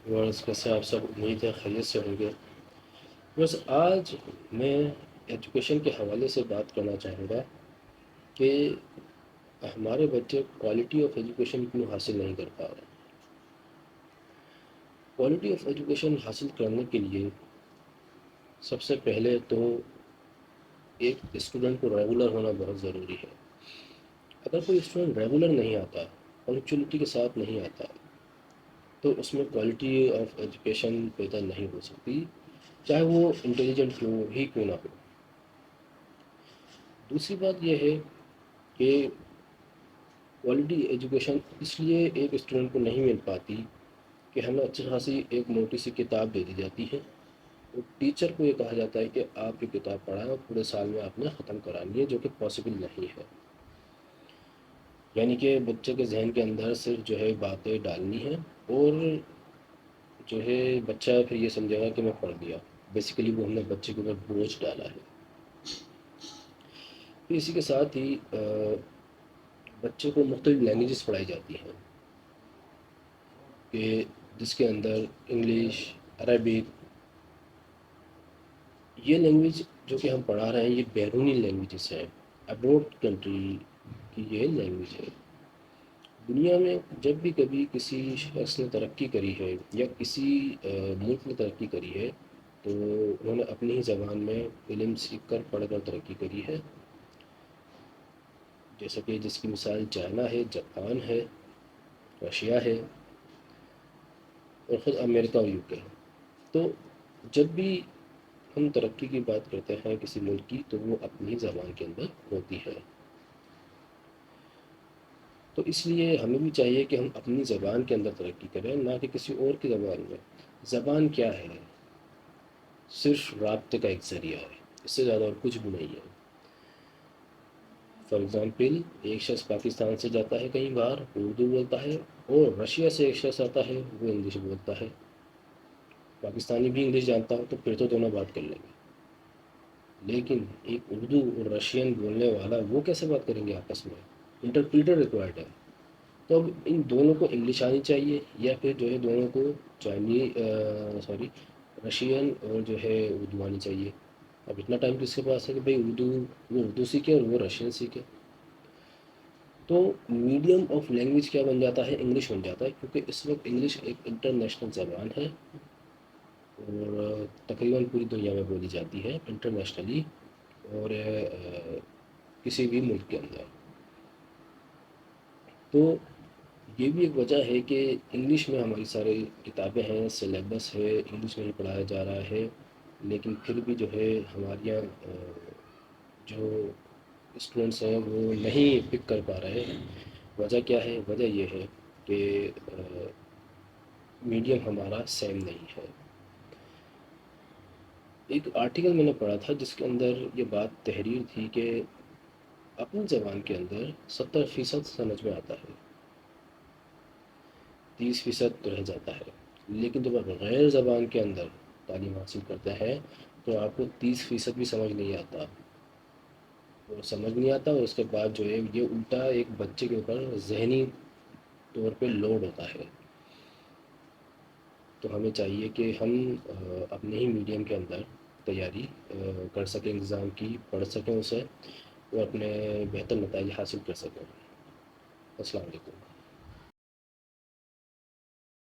ورس کیسے آپ سب امید ہے خیریت سے ہوں گے. بس آج میں ایجوکیشن کے حوالے سے بات کرنا چاہوں گا کہ ہمارے بچے کوالٹی آف ایجوکیشن کیوں حاصل نہیں کر پا رہے. کوالٹی آف ایجوکیشن حاصل کرنے کے لیے سب سے پہلے تو ایک اسٹوڈنٹ کو ریگولر ہونا بہت ضروری ہے. اگر کوئی اسٹوڈنٹ ریگولر نہیں آتا، پنکچولیٹی کے ساتھ نہیں آتا، تو اس میں کوالٹی آف ایجوکیشن پیدا نہیں ہو سکتی، چاہے وہ انٹیلیجنٹ ہی کیوں نہ ہو. دوسری بات یہ ہے کہ کوالٹی ایجوکیشن اس لیے ایک اسٹوڈنٹ کو نہیں مل پاتی کہ ہمیں اچھی خاصی ایک موٹی سی کتاب دے دی جاتی ہے اور ٹیچر کو یہ کہا جاتا ہے کہ آپ کی کتاب پڑھائیں اور پورے سال میں آپ نے ختم کرانی ہے، جو کہ پاسبل نہیں ہے. یعنی کہ بچے کے ذہن کے اندر صرف جو ہے باتیں ڈالنی ہیں اور جو ہے بچہ پھر یہ سمجھے گا کہ میں پڑھ لیا. بیسیکلی وہ ہم نے بچے کے اوپر بوجھ ڈالا ہے. پھر اسی کے ساتھ ہی بچے کو مختلف لینگویجز پڑھائی جاتی ہیں کہ جس کے اندر انگلش، عربک، یہ لینگویج جو کہ ہم پڑھا رہے ہیں یہ بیرونی لینگویجز ہیں، ابروڈ کنٹری کی یہ لینگویج ہے. دنیا میں جب بھی کبھی کسی شخص نے ترقی کری ہے یا کسی ملک نے ترقی کری ہے تو انہوں نے اپنی ہی زبان میں علم سیکھ کر پڑھ کر ترقی کری ہے. جیسا کہ جس کی مثال چائنا ہے، جاپان ہے، رشیا ہے اور خود امریکہ اور UK ہے. تو جب بھی ہم ترقی کی بات کرتے ہیں کسی ملک کی تو وہ اپنی زبان کے اندر ہوتی ہے. تو اس لیے ہمیں بھی چاہیے کہ ہم اپنی زبان کے اندر ترقی کریں، نہ کہ کسی اور کی زبان میں. زبان کیا ہے؟ صرف رابطے کا ایک ذریعہ ہے، اس سے زیادہ اور کچھ بھی نہیں ہے. فار ایگزامپل ایک شخص پاکستان سے جاتا ہے کہیں باہر، اردو بولتا ہے، اور رشیا سے ایک شخص آتا ہے وہ انگلش بولتا ہے. پاکستانی بھی انگلش جانتا ہو تو پھر تو دونوں بات کر لیں گے، لیکن ایک اردو اور رشین بولنے والا وہ کیسے بات کریں گے آپس میں؟ انٹرپریٹر ریکوائرڈ ہے. تو اب ان دونوں کو انگلش آنی چاہیے یا پھر جو ہے دونوں کو رشین اور جو ہے اردو آنی چاہیے. اب اتنا ٹائم کس کے پاس ہے کہ بھائی وہ اردو سیکھے اور وہ رشین سیکھے. تو میڈیم آف لینگویج کیا بن جاتا ہے؟ انگلش بن جاتا ہے، کیونکہ اس وقت انگلش ایک انٹرنیشنل زبان ہے اور تقریباً پوری دنیا میں بولی جاتی ہے انٹرنیشنلی اور کسی بھی ملک کے اندر. تو یہ بھی ایک وجہ ہے کہ انگلش میں ہماری ساری کتابیں ہیں، سلیبس ہے انگلش میں ہی پڑھایا جا رہا ہے، لیکن پھر بھی جو ہے ہمارے یہاں جو اسٹوڈنٹس ہیں وہ نہیں پک کر پا رہے ہیں. وجہ کیا ہے؟ وجہ یہ ہے کہ میڈیم ہمارا سیم نہیں ہے. ایک آرٹیکل میں نے پڑھا تھا جس کے اندر یہ بات تحریر تھی کہ اپنی زبان کے اندر 70% سمجھ میں آتا ہے، 30% تو رہ جاتا ہے. لیکن جب آپ غیر زبان کے اندر تعلیم حاصل کرتے ہیں تو آپ کو 30% بھی سمجھ نہیں آتا. اور سمجھ نہیں آتا اور اس کے بعد جو ہے یہ الٹا ایک بچے کے اوپر ذہنی طور پہ لوڈ ہوتا ہے. تو ہمیں چاہیے کہ ہم اپنے ہی میڈیم کے اندر تیاری کر سکیں، ایگزام کی پڑھ سکیں اسے اور اپنے بہتر نتائج حاصل کر سکیں. السلام علیکم.